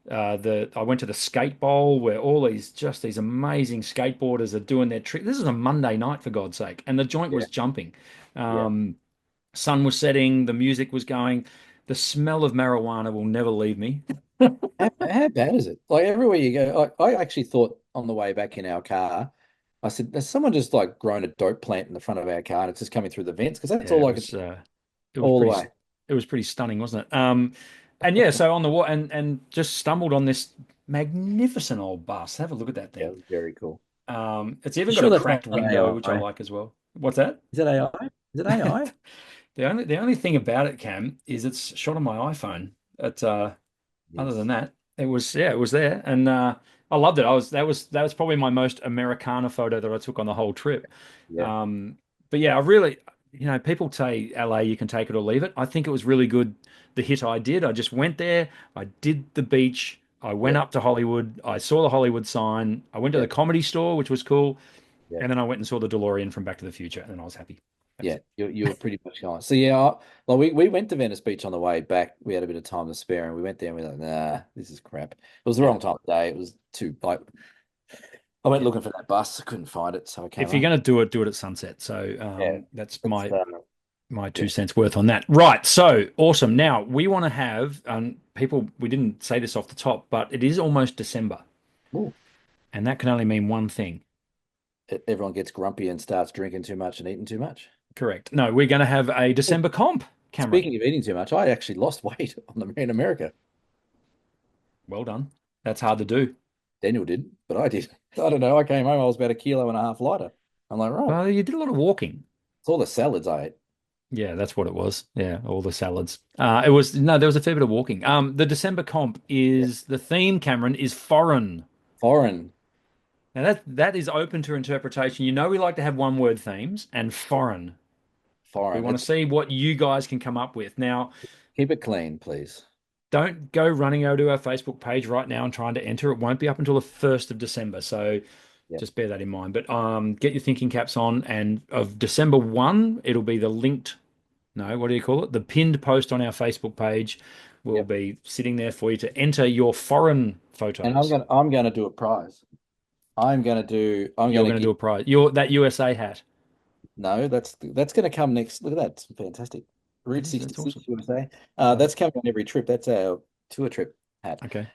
the I went to the skate bowl where all these amazing skateboarders are doing their trick. This is a Monday night for God's sake, and the joint yeah, was jumping. yeah. Um, Sun was setting, the music was going. The smell of marijuana will never leave me. How bad is it? Like everywhere you go, I actually thought on the way back in our car, I said, "Has someone just like grown a dope plant in the front of our car and it's just coming through the vents?" Because that's Yeah, all I could it was all the pretty way. it was pretty stunning, wasn't it? And yeah, so on the wa and just stumbled on this magnificent old bus. Have a look at that Yeah, thing. it was very cool. It's even You got sure a that's not cracked window, which I AI? like as well. What's that? Is it AI? Is it AI? The only thing about it, Cam, is it's shot on my iPhone. It's other than Yes. that, it was there, and I loved it. That was probably my most Americana photo that I took on the whole trip. Yeah. Um, but yeah, I really, people say LA, you can take it or leave it. I think it was really good. The hit I did, I just went there, I did the beach, I went Yeah. up to Hollywood, I saw the Hollywood sign, I went to Yeah. the Comedy Store, which was cool, Yeah. and then I went and saw the DeLorean from Back to the Future, and then I was happy. That was Yeah. it. You were pretty much going. So yeah, well, we went to Venice Beach on the way back. We had a bit of time to spare, and we went there and we were like, nah, this is crap. It was the Yeah. wrong time of day. It was too like I went Yeah. looking for that bus, I couldn't find it, so I came If you're home. going to do it at sunset. So Yeah. that's It's my two yeah. cents worth on that. Right. So awesome. Now we want to have people. We didn't say this off the top, but it is almost December, Ooh, and that can only mean one thing. everyone gets grumpy and starts drinking too much and eating too much. Correct. No, we're going to have a December comp, Cameron. Speaking of eating too much, I actually lost weight on the in America. Well done. That's hard to do. Daniel did, but I did. I don't know. I came home, I was about 1.5 kilos lighter. I'm like, right, Well, you did a lot of walking. it's all the salads I ate. Yeah, that's what it was. Yeah, all the salads. It was no, there was a fair bit of walking. The December comp Yeah. is the theme, Cameron, is foreign. Foreign, Now that is open to interpretation. You know we like to have one word themes and foreign. We foreign. want to Let's see what you guys can come up with. Now, keep it clean, please. don't go running over to our Facebook page right now and trying to enter. It won't be up until the 1st of December. So Yep. just bear that in mind. But get your thinking caps on, and of December 1, it'll be the linked, no, what do you call it? The pinned post on our Facebook page will Yep. be sitting there for you to enter your foreign And photos. I'm gonna do a prize. I'm You're gonna going to give do a prize. Your that USA hat. no, that's gonna come next. Look at that. It's fantastic. It Route is. That's 66 awesome. USA. Love it. That's coming on every trip. That's our tour trip hat. Okay.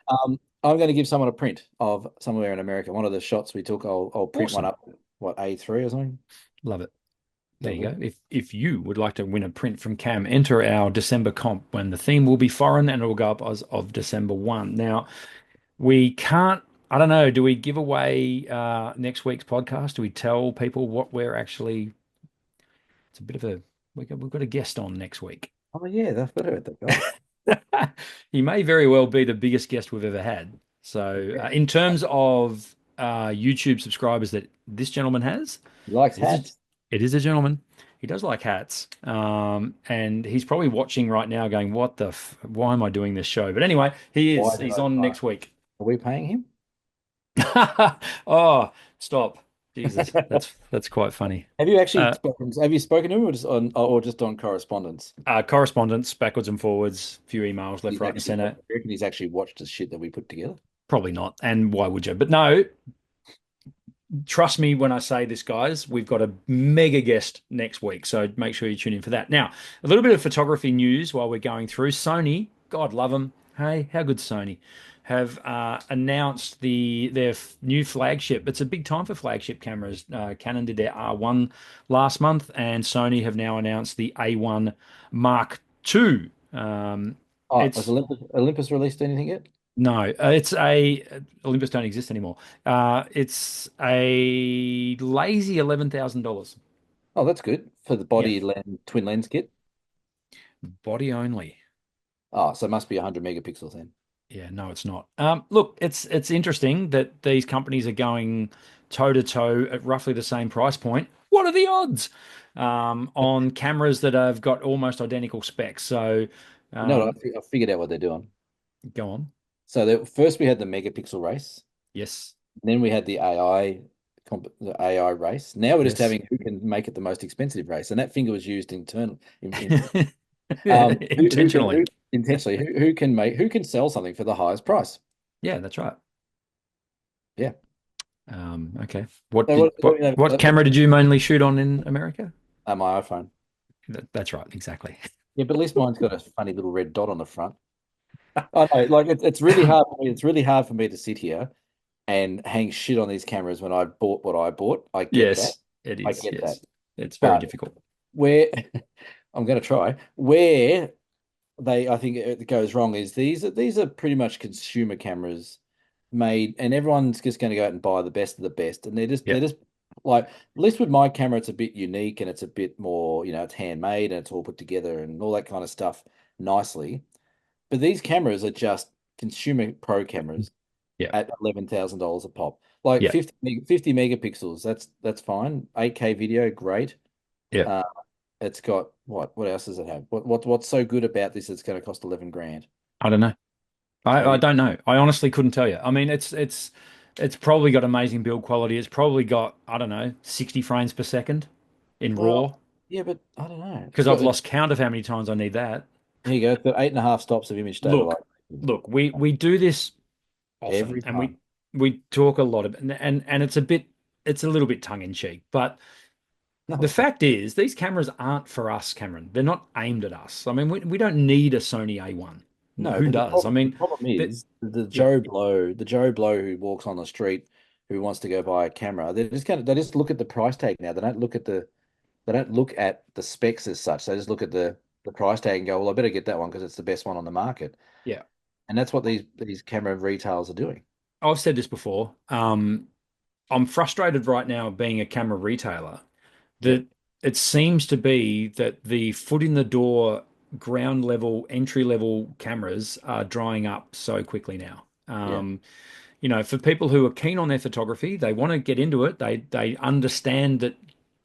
I'm going to give someone a print of somewhere in America. One of the shots we took, I'll print one Awesome. up. What, A3 or something? Love it. There you Lovely. go. If you would like to win a print from Cam, enter our December comp when the theme will be foreign and it will go up as of December 1. Now, we can't, I don't know, do we give away next week's podcast? Do we tell people what we're actually, it's a bit of a, we've got a guest on next week. Oh yeah, that's better. That guy. He may very well be the biggest guest we've ever had. So, Yeah. in terms of YouTube subscribers that this gentleman has, He likes it is a, hats. it is a gentleman. He does like hats, and he's probably watching right now, going, "What the? Why am I doing this show?" But anyway, he Why is. did He's I on buy? next week. Are we paying him? Oh, stop! Jesus, that's quite funny. Have you actually Uh, spoken? Have you spoken to him or just on correspondence? Correspondence backwards and forwards, few emails left, He's right, and actually, center. I reckon he's actually watched the shit that we put together. Probably not. And why would you? But no, trust me when I say this, guys, we've got a mega guest next week. So make sure you tune in for that. Now, a little bit of photography news while we're going through. Sony, God love them. Hey, how good Sony have announced their new flagship. It's a big time for flagship cameras. Canon did their R1 last month, and Sony have now announced the A1 Mark II. Oh, has It's Olympus released anything yet? no, it's a Olympus don't exist anymore. It's a lazy $11,000 Oh, that's good for the Yeah, body lens, twin lens kit. body only. Oh, so it must be 100 megapixels then. Yeah, no, it's not. Look, it's interesting that these companies are going toe to toe at roughly the same price point. What are the odds? On cameras that have got almost identical specs. So, You know what? um, I figured out what they're doing. go on. So first we had the megapixel race, Yes, then we had the AI race. Now we're just yes. having who can make it the most expensive race, and that finger was used internal who Intentionally. intentionally who can sell something for the highest price. Yeah, that's right. Yeah. Okay. What So did what do you what have? camera did you mainly shoot on in America? My iPhone. That's right, exactly. Yeah, but at least mine's got a funny little red dot on the front. I know, like it's really hard for me. It's really hard for me to sit here and hang shit on these cameras when I bought what I bought. I get that. Yes, it I is. get that. Yes. It's very But difficult. where I'm going to try where I think it goes wrong is these are pretty much consumer cameras made, and everyone's just going to go out and buy the best of the best, and they're Yep. just like at least with my camera, it's a bit unique and it's a bit more, it's handmade and it's all put together and all that kind of stuff nicely. But these cameras are just consumer pro cameras Yeah. at $11,000 a pop. Like Yeah. 50 megapixels, that's fine. 8K video, great. Yeah. Uh, it's got what else does it have? What's so good about this? It's going to cost 11 grand. I don't know. So I don't know. I honestly couldn't tell you. I mean, it's probably got amazing build quality. It's probably got, I don't know, 60 frames per second in RAW, well, yeah, but I don't know. because I've lost count of how many times I need that. Here you go. It's got 8.5 stops of image Look, stabilization look, we do this often, every and time. we talk a lot of, and it's a little bit tongue in cheek, but No, the it's not. fact is, these cameras aren't for us, Cameron. They're not aimed at us. I mean, we don't need a Sony A1. No, Who but does? I the mean, problem that, is yeah, the Joe Blow who walks on the street, who wants to go buy a camera, they just look at the price tag now. They don't look at the specs as such. They just look at the price tag and go, well, I better get that one because it's the best one on the market. Yeah. And that's what these camera retailers are doing. I've said this before. I'm frustrated right now being a camera retailer Yep. that it seems to be that the foot in the door, ground level, entry level cameras are drying up so quickly now. Yeah. For people who are keen on their photography, they want to get into it. They understand that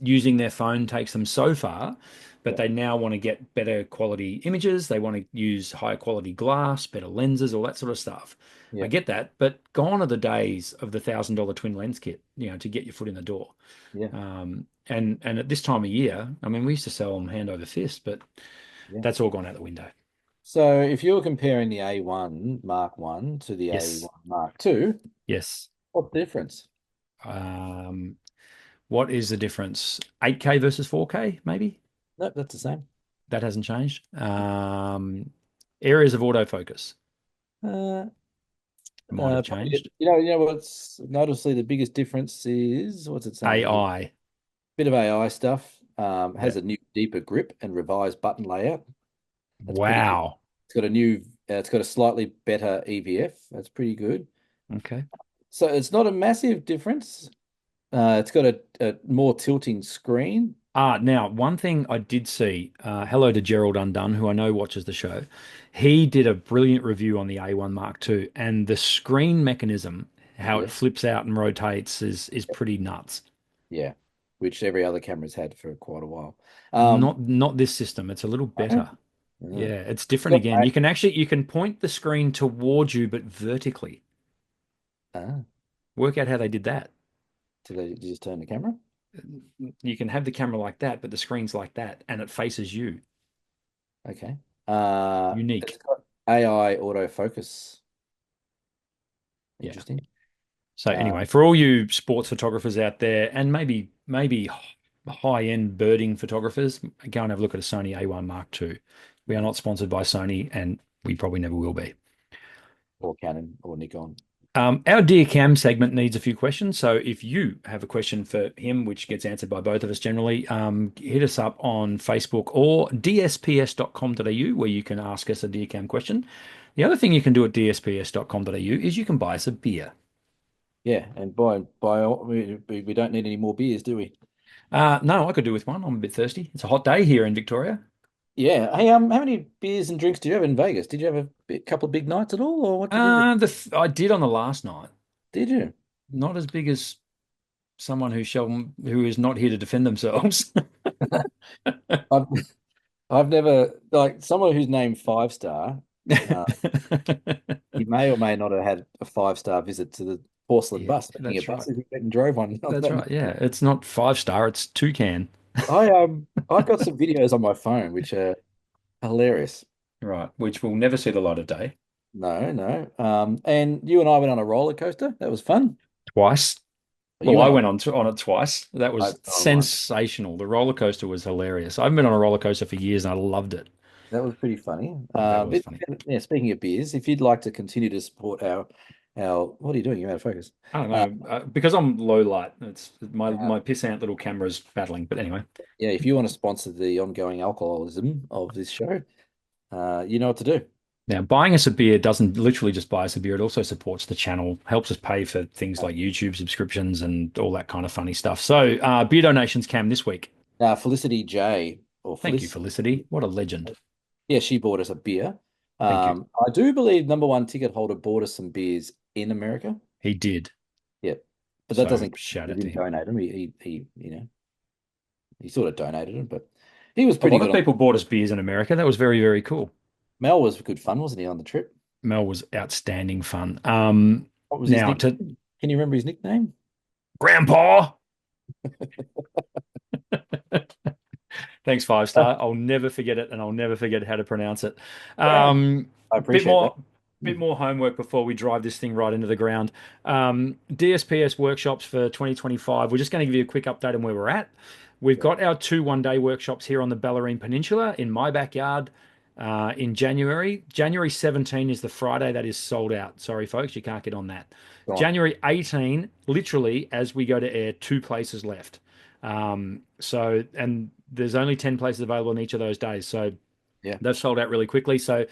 using their phone takes them so far, but Yeah. they now want to get better quality images. They want to use higher quality glass, better lenses, all that sort of stuff. I Yeah. get that, but gone are the days of the $1,000 twin lens kit, to get your foot in the door. Yeah. And at this time of year, I mean, we used to sell them hand over fist, but Yeah. that's all gone out the window. So if you're comparing the A1 Mark 1 to the Yes, A1 Mark 2, yes. what difference? Um, what is the difference? 8K versus 4K, maybe? Nope, that's the same. That hasn't changed. Areas of autofocus Uh, might have Probably, changed. what's noticeably the biggest difference is what's it saying here? AI. Bit of AI stuff. Yeah. Has a new deeper grip and revised button layout. That's pretty good. Wow. It's got a slightly better EVF. That's pretty good. Okay. So it's not a massive difference. It's got a more tilting screen. Now, one thing I did see, hello to Gerald Undone, who I know watches the show. He did a brilliant review on the A1 Mark II, and the screen mechanism, how it Yeah, flips out and rotates, is pretty nuts. yeah, which every other camera's had for quite a while. Not this system. It's a little No, better. no. Yeah, it's It's different got again. You can point the screen towards you, but vertically. ah, Work out how they did that. did they just turn the camera? You can have the camera like that, but the screen's like that, and it faces you. Okay. Unique. It's got AI autofocus. Yeah. Interesting. So Uh, anyway, for all you sports photographers out there, and maybe high-end birding photographers, go and have a look at a Sony A1 Mark II. We are not sponsored by Sony, and we probably never will be. or Canon or Nikon. Our Dear Cam segment needs a few questions. So if you have a question for him, which gets answered by both of us generally, hit us up on Facebook or dsps.com.au where you can ask us a Dear Cam question. The other thing you can do at dsps.com.au is you can buy us a beer. Yeah, and we don't need any more beers, do we? No, I could do with one. I'm a bit thirsty. It's a hot day here in Victoria. Yeah. Hey, how many beers and drinks did you have in Vegas? Did you have couple of big nights at all, or what did you do? I did on the last night. Did you? Not as big as someone who is not here to defend themselves. I've I've never like someone who's named Five Star. Uh, he may or may not have had a 5-star visit to the porcelain Yeah, bus. Speaking of that's right. buses, he went and drove one on That's that right. night. Yeah, it's not 5 star, it's toucan. I've got some videos on my phone which are hilarious. Right, which will never see the light of day. No, no. And you and I went on a roller coaster. That was fun. Twice. You Well, I went on. went on it twice. That I was went on one. sensational. The roller coaster was hilarious. I've been on a roller coaster for years and I loved it. That was pretty funny. That was funny. Yeah, speaking of beers, if you'd like to continue to support our what are you doing? You're out of focus. I don't Uh, know because I'm low light. It's my uh, my pissant little camera's battling. But anyway, yeah, if you want to sponsor the ongoing alcoholism of this show, you know what to do. now buying us a beer doesn't literally just buy us a beer. It also supports the channel, helps us pay for things like YouTube subscriptions and all that kind of funny stuff. So beer donations, Cam, this week. Felicity J or Thank you, Felic, Felicity. What a legend. yeah, she bought us a beer. Thank you. I do believe number one ticket holder bought us some beers in America. He did. Yeah, but that So doesn't. shout He out to didn't him. donate them. He sort of donated them, but he was A pretty lot good of on. people bought us beers in America. That was very, very cool. Mel was good fun, wasn't he, on the trip? Mel was outstanding fun. What was his Now nickname? to Can you remember his nickname? Grandpa. Thanks, 5 star. I'll never forget it, and I'll never forget how to pronounce it. Graham. Um, I bit appreciate that. more, bit more homework before we drive this thing right into the ground. DSPS workshops for 2025. We're just going to give you a quick update on where we're at. We've Yeah. got our two one-day workshops here on the Bellarine Peninsula in my backyard. in January. January 17 is the Friday that is sold out. Sorry, folks, you can't get on that. Right. January 18, literally, as we go to air, two places left. And there's only 10 places available in each of those days. So Yeah. they've sold out really quickly. So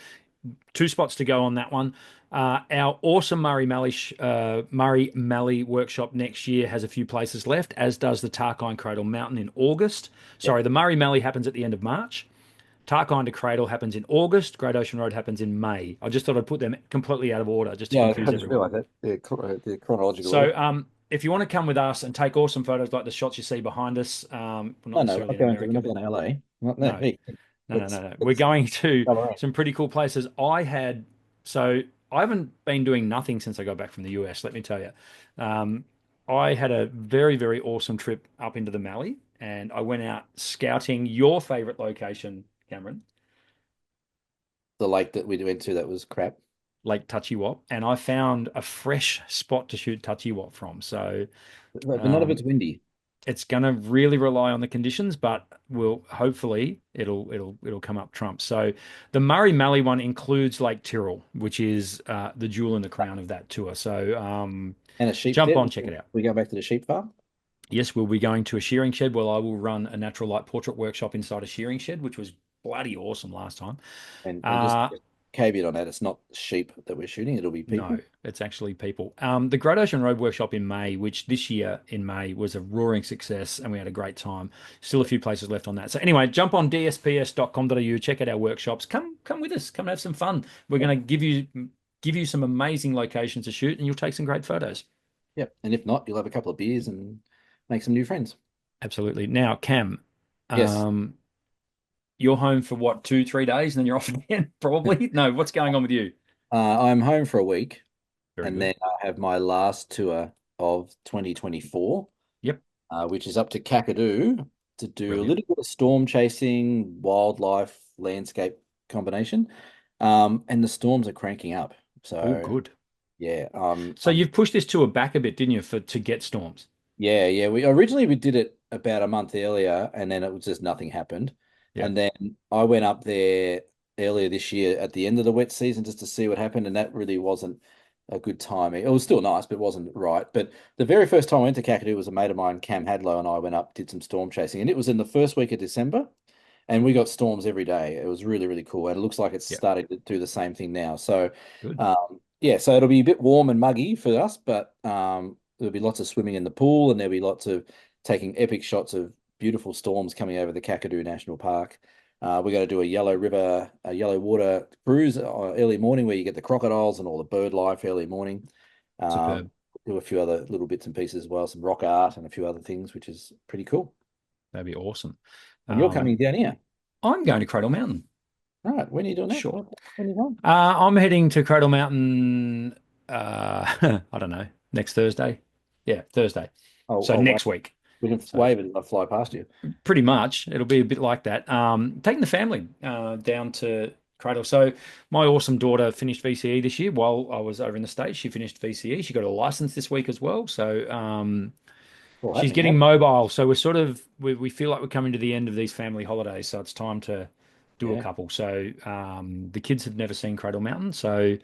two spots to go on that one. Our awesome Murray Mallee workshop next year has a few places left, as does the Tarkine Cradle Mountain in August. Yep. Sorry, the Murray Mallee happens at the end of March. Tarkine to Cradle happens in August. Great Ocean Road happens in May. I just thought I'd put them completely out of order just to Yeah, I confuse just everyone. realised that. The chronological order. So, if you want to come with us and take awesome photos like the shots you see behind us, well, not No, no, we're necessarily not in going to. We're America, not but going to LA. Not no. no, Hey, no. We're let's going to travel around. some pretty cool places. So I haven't been doing nothing since I got back from the US, let me tell you. Um, I had a very, very awesome trip up into the Mallee and I went out scouting your favorite location, Cameron, The lake that we went to that was crap, Lake Touchy Wop, and I found a fresh spot to shoot Touchy Wop from. So but none of um, it's windy. it's going to really rely on the conditions, but will hopefully it'll come up trumps. So the Murray Mallee one includes Lake Tyrrell, which is the jewel in the crown of that tour. So And a sheep jump shed. on, check it out. We go back to the sheep farm Yes, we'll be going to a shearing shed. Well, I will run a natural light portrait workshop inside a shearing shed, which was bloody awesome last time. and Uh, just caveat on that, it's not sheep that we're shooting, it'll be no, people. it's actually people. The Great Ocean Road workshop in May, which this year in May was a roaring success, and we had a great time. Still a few places left on that. So anyway, jump on dsps.com.au, check out our workshops. Come with us. Come have some fun. We're Yep. going to give you some amazing locations to shoot, and you'll take some great photos. Yep. And if not, you'll have a couple of beers and make some new friends. Absolutely. Now, Cam, Yes. um, you're home for what, 2, 3 days, and then you're off again, probably? No, what's going on with you? I'm home for a week Very and good. then I have my last tour of 2024, Yep. which is up to Kakadu to do a Brilliant. little bit of storm chasing, wildlife, landscape combination. And the storms are cranking up. Oh, So good. yeah, So you've pushed this tour back a bit, didn't you, for to get storms? yeah. We did it about a month earlier, and then it was just nothing happened. Yeah. And then I went up there earlier this year at the end of the wet season just to see what happened, and that really wasn't a good timing. It was still nice, but it wasn't right. But the very first time I went to Kakadu was a mate of mine, Cam Hadlow, and I went up, did some storm chasing, and it was in the first week of December, and we got storms every day. It was really, really cool, and it looks like it's Yeah. starting to do the same thing now. So, Good. yeah, so it'll be a bit warm and muggy for us, but there'll be lots of swimming in the pool, and there'll be lots of taking epic shots of beautiful storms coming over the Kakadu National Park. We're going to do a yellow water cruise early morning where you get the crocodiles and all the bird life early morning. Um, Superb. do a few other little bits and pieces as well, some rock art and a few other things, which is pretty cool. That'd be awesome. And you're Um, coming down here. I'm going to Cradle Mountain. All right, when are you doing that? Sure. When are you going? I'm heading to Cradle Mountain, I don't know, next Thursday. Yeah, Thursday. So I'll wait. next week. We can So wave it and I'll fly past you. pretty much it'll be a bit like that. Taking the family down to Cradle. So my awesome daughter finished VCE this year while I was over in the States. She finished VCE. She got a license this week as well. So All she's happening, getting mate. mobile. So we feel like we're coming to the end of these family holidays. So it's time to do a Yeah. couple. So the kids have never seen Cradle Mountain. So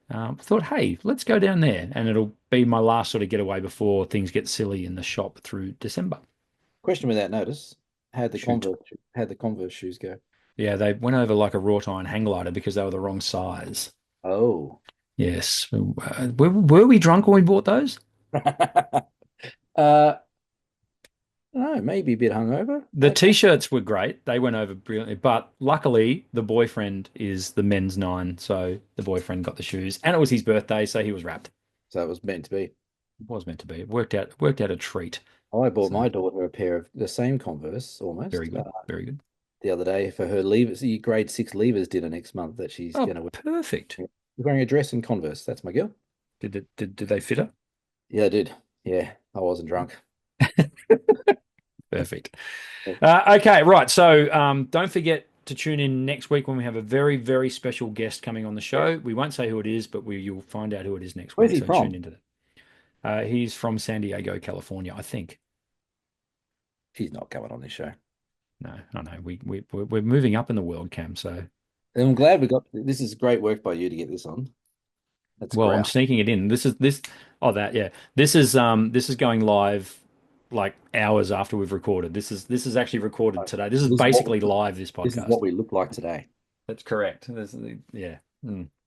I thought, hey, let's go down there. And it'll be my last sort of getaway before things get silly in the shop through December. Question without notice. How'd the Shoot. Converse shoes go? Yeah, they went over like a wrought iron hang glider because they were the wrong size. Oh. Yes. Were we drunk when we bought those? uh no, maybe a bit hungover. The t-shirts were great. They went over brilliantly. But luckily, the boyfriend is the men's nine. So the boyfriend got the shoes. And it was his birthday, so he was wrapped. So it was meant to be. It was meant to be. It worked out a treat. I bought So my daughter a pair of the same Converse very almost good. Very good. the other day for her leavers, grade six leavers dinner next month that she's Oh, gonna wear. perfect. She's wearing a dress and Converse. That's my girl. Did they fit her? Yeah, I did. Yeah, I wasn't drunk. Perfect. Okay, right. So don't forget to tune in next week when we have a very, very special guest coming on the Yeah. show. We won't say who it is, but you'll find out who it is next Where's week. he So tune from? into that. He's from San Diego, California, I think. He's not coming on this show. No, I know. We're moving up in the world, Cam. So And I'm glad we got this. Is great work by you to get this on. That's Well, I'm grouse. sneaking it in. This. Oh, that, yeah. This is going live like hours after we've recorded. This is actually recorded today. This is This is what basically live, this this is podcast. what we look like today. That's correct. Yeah.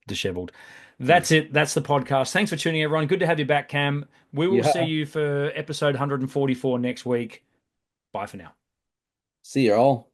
Disheveled. Mm. That's it. That's the podcast. Thanks for tuning in, everyone. Good to have you back, Cam. We will see Yeah. you for episode 144 next week. Bye for now. See you all.